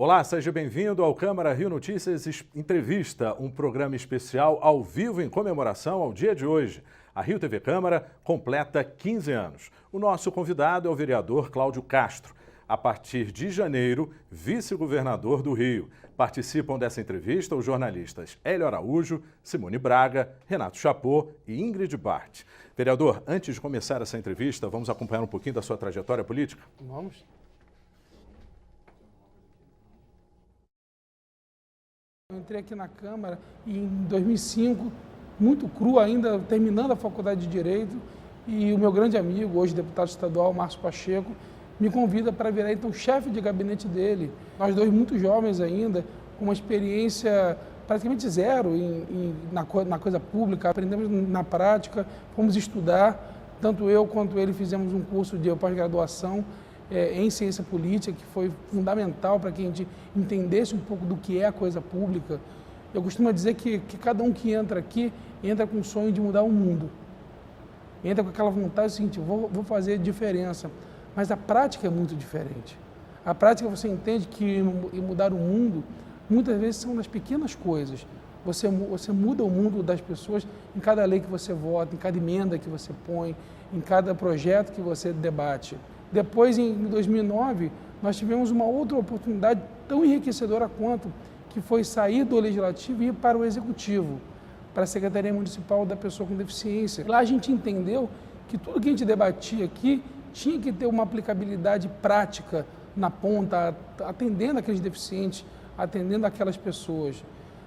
Olá, seja bem-vindo ao Câmara Rio Notícias Entrevista, um programa especial ao vivo em comemoração ao dia de hoje. A Rio TV Câmara completa 15 anos. O nosso convidado é o vereador Cláudio Castro, a partir de janeiro, vice-governador do Rio. Participam dessa entrevista os jornalistas Hélio Araújo, Simone Braga, Renato Chapot e Ingrid Bart. Vereador, antes de começar essa entrevista, vamos acompanhar um pouquinho da sua trajetória política? Vamos. Eu entrei aqui na Câmara em 2005, muito cru ainda, terminando a faculdade de Direito, e o meu grande amigo, hoje deputado estadual, Márcio Pacheco, me convida para virar então chefe de gabinete dele. Nós dois muito jovens ainda, com uma experiência praticamente zero na coisa pública, aprendemos na prática, fomos estudar, tanto eu quanto ele fizemos um curso de pós-graduação em ciência política, que foi fundamental para que a gente entendesse um pouco do que é a coisa pública. Eu costumo dizer que cada um que entra aqui, entra com o sonho de mudar o mundo. Entra com aquela vontade seguinte, vou fazer diferença. Mas a prática é muito diferente. A prática você entende que mudar o mundo, muitas vezes são nas pequenas coisas. Você muda o mundo das pessoas em cada lei que você vota, em cada emenda que você põe, em cada projeto que você debate. Depois, em 2009, nós tivemos uma outra oportunidade tão enriquecedora quanto, que foi sair do Legislativo e ir para o Executivo, para a Secretaria Municipal da Pessoa com Deficiência. Lá a gente entendeu que tudo que a gente debatia aqui tinha que ter uma aplicabilidade prática na ponta, atendendo aqueles deficientes, atendendo aquelas pessoas.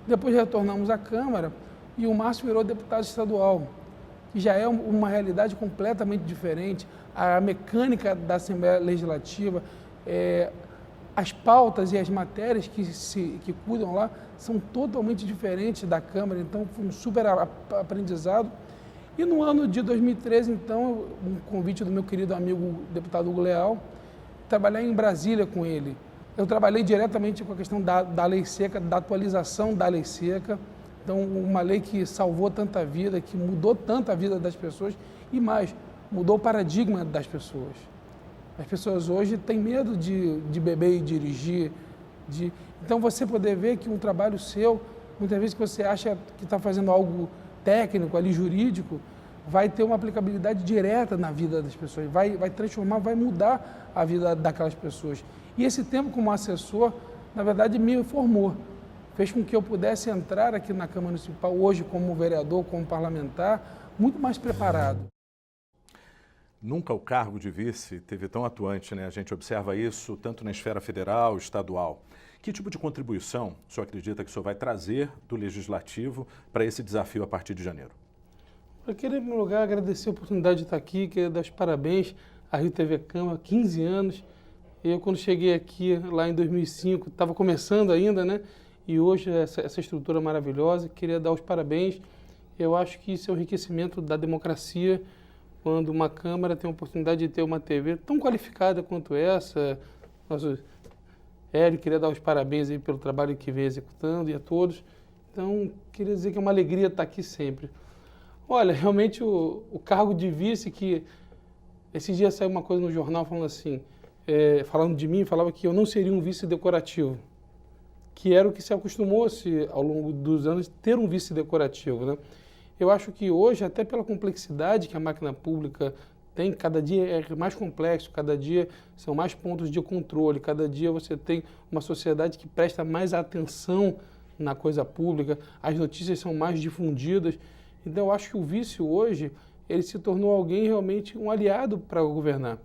Depois retornamos à Câmara e o Márcio virou deputado estadual, que já é uma realidade completamente diferente. A mecânica da Assembleia Legislativa, as pautas e as matérias que cuidam lá são totalmente diferentes da Câmara, então foi um super aprendizado. E no ano de 2013, então, um convite do meu querido amigo deputado Hugo Leal, trabalhar em Brasília com ele. Eu trabalhei diretamente com a questão da lei seca, da atualização da lei seca, então uma lei que salvou tanta vida, que mudou tanto a vida das pessoas e mais, mudou o paradigma das pessoas. As pessoas hoje têm medo de beber e dirigir. Então você poder ver que um trabalho seu, muitas vezes que você acha que está fazendo algo técnico, ali jurídico, vai ter uma aplicabilidade direta na vida das pessoas, vai transformar, vai mudar a vida daquelas pessoas. E esse tempo como assessor, na verdade, me formou. Fez com que eu pudesse entrar aqui na Câmara Municipal hoje como vereador, como parlamentar, muito mais preparado. Nunca o cargo de vice teve tão atuante, né? A gente observa isso tanto na esfera federal, estadual. Que tipo de contribuição o senhor acredita que o senhor vai trazer do Legislativo para esse desafio a partir de janeiro? Eu queria, em primeiro lugar, agradecer a oportunidade de estar aqui, queria dar os parabéns à Rio TV Câmara, 15 anos. Eu, quando cheguei aqui, lá em 2005, estava começando ainda, né? E hoje essa estrutura maravilhosa, queria dar os parabéns. Eu acho que isso é um enriquecimento da democracia, quando uma Câmara tem a oportunidade de ter uma TV tão qualificada quanto essa. Nosso Hélio, queria dar os parabéns aí pelo trabalho que vem executando e a todos. Então, queria dizer que é uma alegria estar aqui sempre. Olha, realmente o cargo de vice, que esses dias saiu uma coisa no jornal falando assim, falando de mim, falava que eu não seria um vice decorativo, que era o que se acostumou-se ao longo dos anos ter um vice decorativo, né? Eu acho que hoje, até pela complexidade que a máquina pública tem, cada dia é mais complexo, cada dia são mais pontos de controle, cada dia você tem uma sociedade que presta mais atenção na coisa pública, as notícias são mais difundidas. Então eu acho que o vice hoje, ele se tornou alguém realmente um aliado para governar.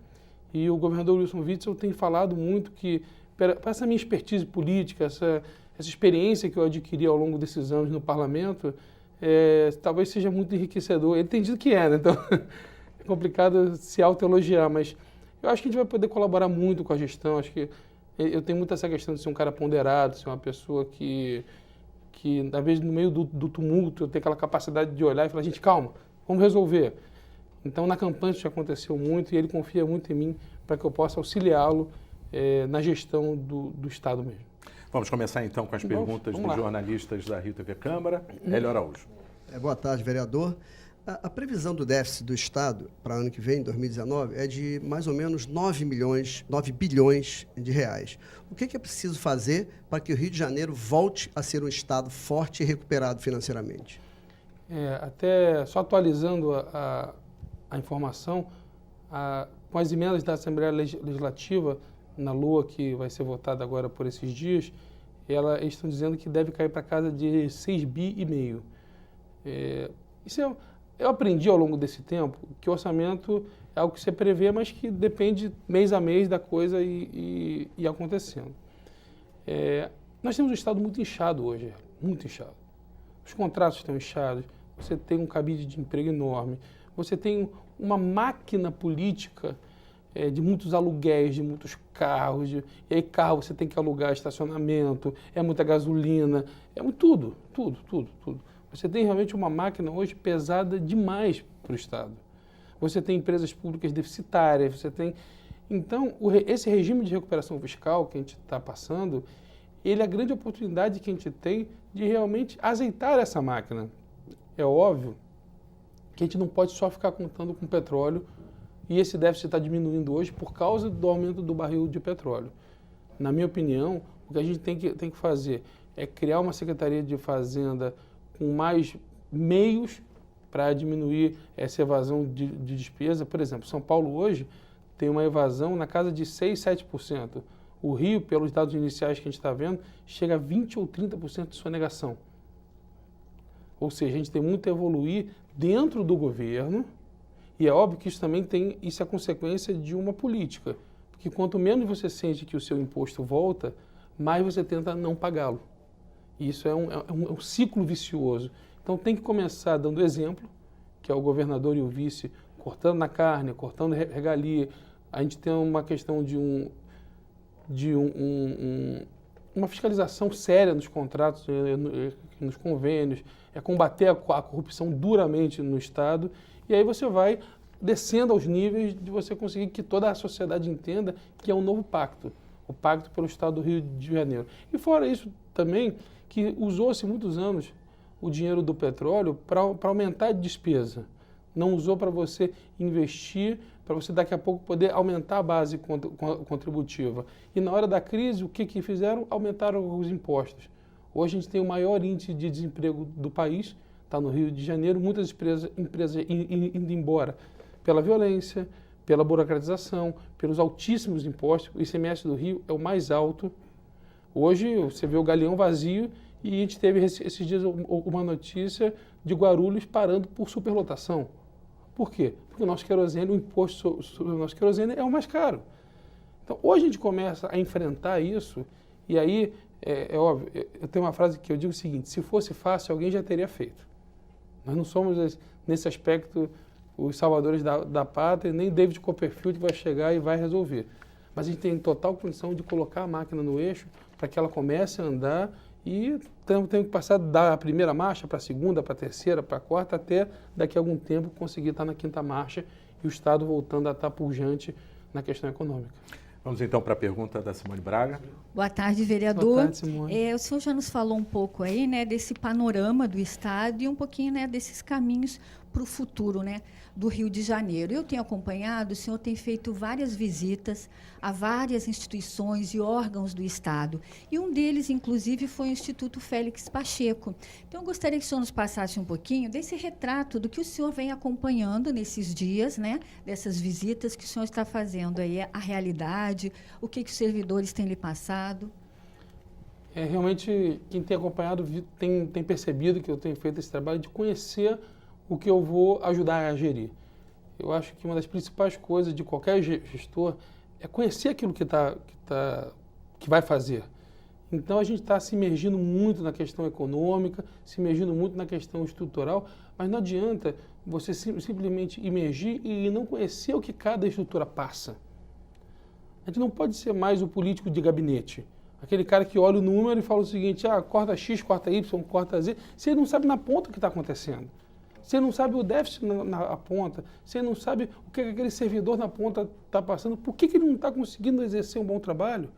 E o governador Wilson Witzel tem falado muito que, para essa minha expertise política, essa experiência que eu adquiri ao longo desses anos no parlamento, talvez seja muito enriquecedor. Ele tem dito que é, né? Então é complicado se autoelogiar, mas eu acho que a gente vai poder colaborar muito com a gestão. Acho que eu tenho muito essa questão de ser um cara ponderado, ser uma pessoa que talvez no meio do tumulto eu tenho aquela capacidade de olhar e falar, gente, calma, vamos resolver. Então na campanha isso já aconteceu muito e ele confia muito em mim para que eu possa auxiliá-lo na gestão do Estado mesmo. Vamos começar então com as perguntas dos jornalistas da Rio TV Câmara. Hélio Araújo. Boa tarde, vereador. A previsão do déficit do Estado para o ano que vem, 2019, é de mais ou menos 9 bilhões de reais. O que é preciso fazer para que o Rio de Janeiro volte a ser um Estado forte e recuperado financeiramente? Até só atualizando a informação, com as emendas da Assembleia Legislativa, na LOA, que vai ser votada agora por esses dias, eles estão dizendo que deve cair para casa de 6,5 bi. Eu aprendi ao longo desse tempo que o orçamento é algo que você prevê, mas que depende mês a mês da coisa e acontecendo. Nós temos um Estado muito inchado hoje, muito inchado. Os contratos estão inchados, você tem um cabide de emprego enorme, você tem uma máquina política de muitos aluguéis, de muitos carros, e aí carro você tem que alugar estacionamento, é muita gasolina, tudo. Você tem realmente uma máquina hoje pesada demais para o Estado. Você tem empresas públicas deficitárias, você tem... Então, esse regime de recuperação fiscal que a gente está passando, ele é a grande oportunidade que a gente tem de realmente azeitar essa máquina. É óbvio que a gente não pode só ficar contando com petróleo e esse déficit está diminuindo hoje por causa do aumento do barril de petróleo. Na minha opinião, o que a gente tem que fazer é criar uma Secretaria de Fazenda com mais meios para diminuir essa evasão de despesa. Por exemplo, São Paulo hoje tem uma evasão na casa de 6, 7%. O Rio, pelos dados iniciais que a gente está vendo, chega a 20% ou 30% de sonegação. Ou seja, a gente tem muito a evoluir dentro do governo, e é óbvio que isso é consequência de uma política, porque quanto menos você sente que o seu imposto volta, mais você tenta não pagá-lo. E isso é um ciclo vicioso. Então tem que começar dando exemplo, que é o governador e o vice cortando na carne, cortando regalia. A gente tem uma questão de uma fiscalização séria nos contratos, nos convênios, combater a corrupção duramente no Estado, e aí você vai descendo aos níveis de você conseguir que toda a sociedade entenda que é um novo pacto, o pacto pelo Estado do Rio de Janeiro. E fora isso também, que usou-se muitos anos o dinheiro do petróleo para aumentar a despesa, não usou para você investir, para você daqui a pouco poder aumentar a base contributiva. E na hora da crise, o que fizeram? Aumentaram os impostos. Hoje a gente tem o maior índice de desemprego do país, está no Rio de Janeiro, muitas empresas indo embora pela violência, pela burocratização, pelos altíssimos impostos. O ICMS do Rio é o mais alto. Hoje você vê o Galeão vazio e a gente teve esses dias uma notícia de Guarulhos parando por superlotação. Por quê? Porque o nosso querosene, o imposto sobre o nosso querosene é o mais caro. Então, hoje a gente começa a enfrentar isso e aí, é óbvio, eu tenho uma frase que eu digo o seguinte: se fosse fácil, alguém já teria feito. Nós não somos, nesse aspecto, os salvadores da pátria, nem David Copperfield vai chegar e vai resolver. Mas a gente tem total condição de colocar a máquina no eixo para que ela comece a andar e tem que passar da primeira marcha para a segunda, para a terceira, para a quarta, até daqui a algum tempo conseguir estar na quinta marcha e o Estado voltando a estar pujante na questão econômica. Vamos então para a pergunta da Simone Braga. Boa tarde, vereador. Boa tarde, Simone. O senhor já nos falou um pouco aí, né, desse panorama do Estado e um pouquinho, né, desses caminhos para o futuro, né, do Rio de Janeiro. Eu tenho acompanhado, o senhor tem feito várias visitas a várias instituições e órgãos do Estado. E um deles, inclusive, foi o Instituto Félix Pacheco. Então, eu gostaria que o senhor nos passasse um pouquinho desse retrato do que o senhor vem acompanhando nesses dias, né, dessas visitas que o senhor está fazendo aí, a realidade, o que os servidores têm lhe passado. Realmente, quem tem acompanhado tem percebido que eu tenho feito esse trabalho de conhecer o que eu vou ajudar a gerir. Eu acho que uma das principais coisas de qualquer gestor é conhecer aquilo que vai fazer. Então, a gente está se imergindo muito na questão econômica, se imergindo muito na questão estrutural, mas não adianta você simplesmente imergir e não conhecer o que cada estrutura passa. A gente não pode ser mais o político de gabinete. Aquele cara que olha o número e fala o seguinte: corta X, corta Y, corta Z. Você não sabe na ponta o que está acontecendo. Você não sabe o déficit na ponta. Você não sabe o que aquele servidor na ponta está passando. Por que ele não está conseguindo exercer um bom trabalho?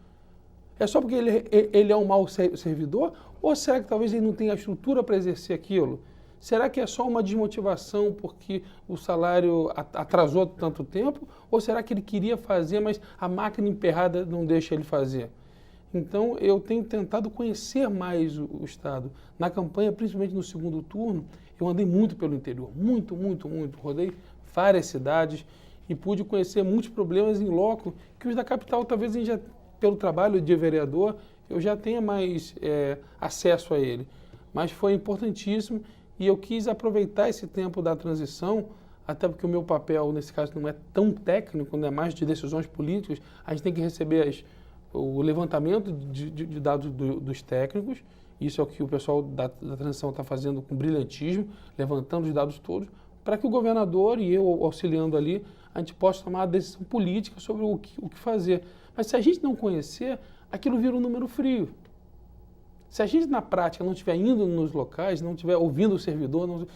É só porque ele é um mau servidor? Ou será que talvez ele não tenha a estrutura para exercer aquilo? Será que é só uma desmotivação porque o salário atrasou tanto tempo? Ou será que ele queria fazer, mas a máquina emperrada não deixa ele fazer? Então, eu tenho tentado conhecer mais o Estado. Na campanha, principalmente no segundo turno, eu andei muito pelo interior, muito. Rodei várias cidades e pude conhecer muitos problemas em loco que os da capital, talvez, pelo trabalho de vereador, eu já tenha mais acesso a ele. Mas foi importantíssimo e eu quis aproveitar esse tempo da transição, até porque o meu papel, nesse caso, não é tão técnico, não é mais de decisões políticas. A gente tem que receber o levantamento de dados dos técnicos. Isso é o que o pessoal da transição está fazendo com brilhantismo, levantando os dados todos, para que o governador e eu, auxiliando ali, a gente possa tomar a decisão política sobre o que fazer. Mas se a gente não conhecer, aquilo vira um número frio. Se a gente, na prática, não estiver indo nos locais, não estiver ouvindo o servidor,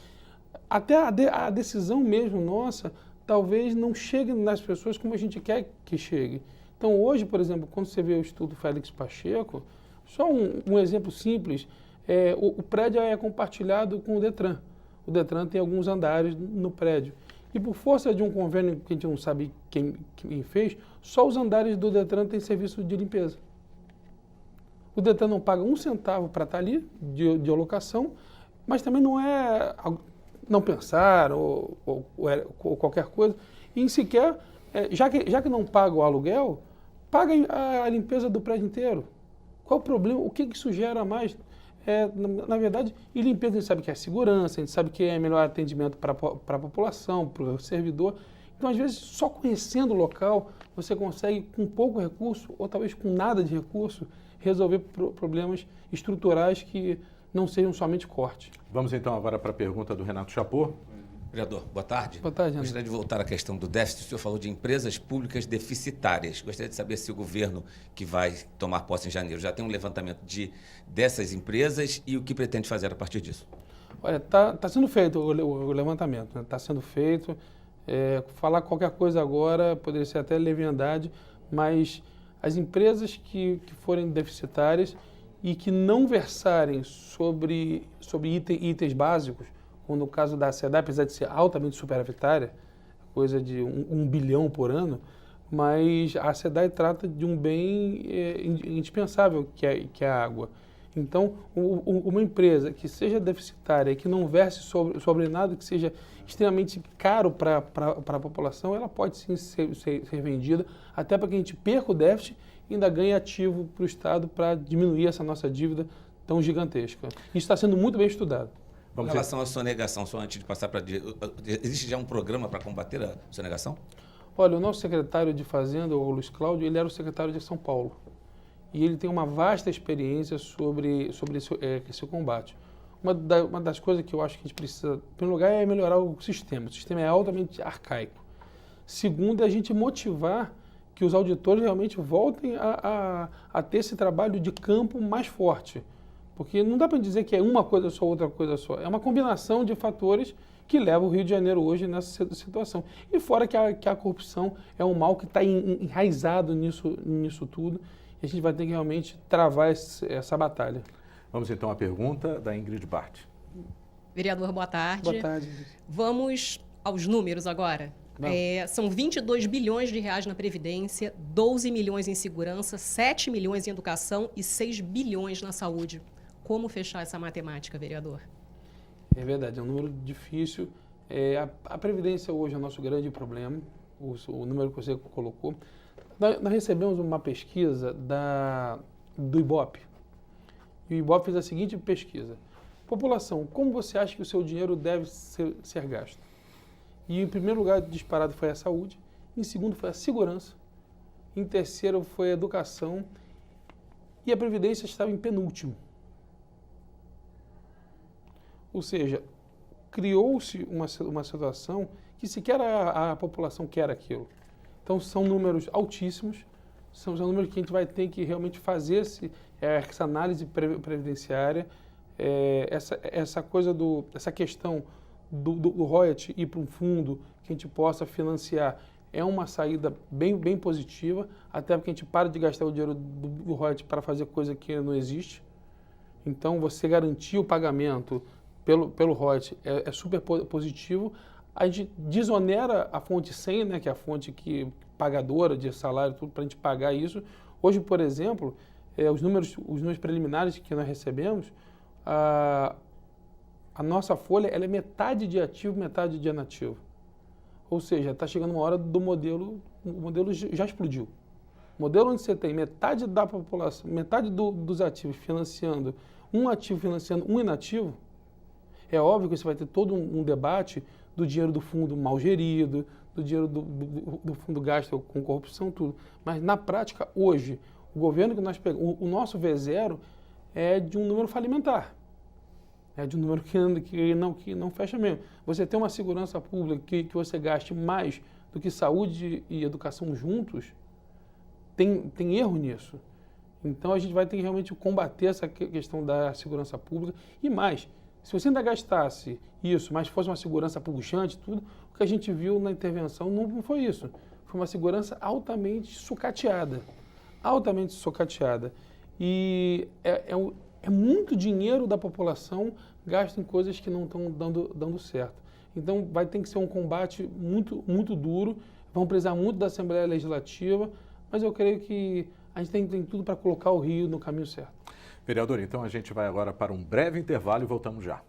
até a decisão mesmo nossa, talvez não chegue nas pessoas como a gente quer que chegue. Então, hoje, por exemplo, quando você vê o Instituto Félix Pacheco, só um exemplo simples, o prédio é compartilhado com o Detran. O Detran tem alguns andares no prédio. E por força de um convênio que a gente não sabe quem fez, só os andares do Detran têm serviço de limpeza. O Detran não paga um centavo para estar ali, de alocação, mas também não pensar ou qualquer coisa. E sequer, já que não paga o aluguel, paga a limpeza do prédio inteiro. Qual o problema? O que isso gera a mais? Na verdade, e limpeza a gente sabe que é segurança, a gente sabe que é melhor atendimento para a população, para o servidor. Então, às vezes, só conhecendo o local, você consegue, com pouco recurso, ou talvez com nada de recurso, resolver problemas estruturais que não sejam somente corte. Vamos então agora para a pergunta do Renato Chapot. Vereador, boa tarde. Boa tarde, Ana. Gostaria de voltar à questão do déficit. O senhor falou de empresas públicas deficitárias. Gostaria de saber se o governo que vai tomar posse em janeiro já tem um levantamento dessas empresas e o que pretende fazer a partir disso. Olha, tá sendo feito o levantamento, está sendo feito. Falar qualquer coisa agora poderia ser até leviandade, mas as empresas que forem deficitárias e que não versarem sobre itens básicos, como no caso da SEDAI, apesar de ser altamente superavitária, coisa de 1 bilhão por ano, mas a SEDAI trata de um bem indispensável, que é a água. Então, uma empresa que seja deficitária e que não verse sobre nada, que seja extremamente caro para a população, ela pode sim ser vendida, até para que a gente perca o déficit e ainda ganhe ativo para o Estado para diminuir essa nossa dívida tão gigantesca. Isso está sendo muito bem estudado. Em relação à sonegação, só antes de passar para... Existe já um programa para combater a sonegação? Olha, o nosso secretário de Fazenda, o Luiz Cláudio, ele era o secretário de São Paulo. E ele tem uma vasta experiência sobre esse combate. Uma das coisas que eu acho que a gente precisa, em primeiro lugar, é melhorar o sistema. O sistema é altamente arcaico. Segundo, é a gente motivar que os auditores realmente voltem a ter esse trabalho de campo mais forte. Porque não dá para dizer que é uma coisa só, outra coisa só. É uma combinação de fatores que leva o Rio de Janeiro hoje nessa situação. E fora que a corrupção é um mal que está enraizado nisso tudo. E a gente vai ter que realmente travar essa batalha. Vamos então à pergunta da Ingrid Bart. Vereador, boa tarde. Boa tarde. Vamos aos números agora. São 22 bilhões de reais na Previdência, 12 milhões em segurança, 7 milhões em educação e 6 bilhões na saúde. Como fechar essa matemática, vereador? É verdade, é um número difícil. A Previdência hoje é o nosso grande problema, o número que você colocou. Nós recebemos uma pesquisa do IBOP. E o IBOP fez a seguinte pesquisa. População, como você acha que o seu dinheiro deve ser gasto? E em primeiro lugar disparado foi a saúde, em segundo foi a segurança, em terceiro foi a educação e a Previdência estava em penúltimo. Ou seja, criou-se uma situação que sequer a população quer aquilo. Então, são números altíssimos, são números que a gente vai ter que realmente fazer essa análise previdenciária, essa questão do royalty ir para um fundo que a gente possa financiar é uma saída bem positiva, até porque a gente para de gastar o dinheiro do royalty para fazer coisa que não existe. Então, você garantir o pagamento pelo ROIT é super positivo. A gente desonera a fonte 100, né, que é a fonte pagadora de salário, tudo para a gente pagar isso. Hoje, por exemplo, os números preliminares que nós recebemos, a nossa folha ela é metade de ativo, metade de inativo. Ou seja, está chegando uma hora do modelo, o modelo já explodiu. O modelo onde você tem metade da população, metade dos ativos financiando um ativo, financiando um inativo, é óbvio que você vai ter todo um debate do dinheiro do fundo mal gerido, do dinheiro do fundo gasto com corrupção, tudo. Mas, na prática, hoje, o governo que nós pegamos, o nosso V0 é de um número falimentar. É de um número que não fecha mesmo. Você tem uma segurança pública que você gaste mais do que saúde e educação juntos, tem erro nisso. Então, a gente vai ter que realmente combater essa questão da segurança pública. E mais, se você ainda gastasse isso, mas fosse uma segurança puxante, tudo, o que a gente viu na intervenção não foi isso. Foi uma segurança altamente sucateada. Altamente sucateada. E é muito dinheiro da população gasto em coisas que não estão dando certo. Então, vai ter que ser um combate muito, muito duro. Vão precisar muito da Assembleia Legislativa, mas eu creio que a gente tem tudo para colocar o Rio no caminho certo. Vereador, então a gente vai agora para um breve intervalo e voltamos já.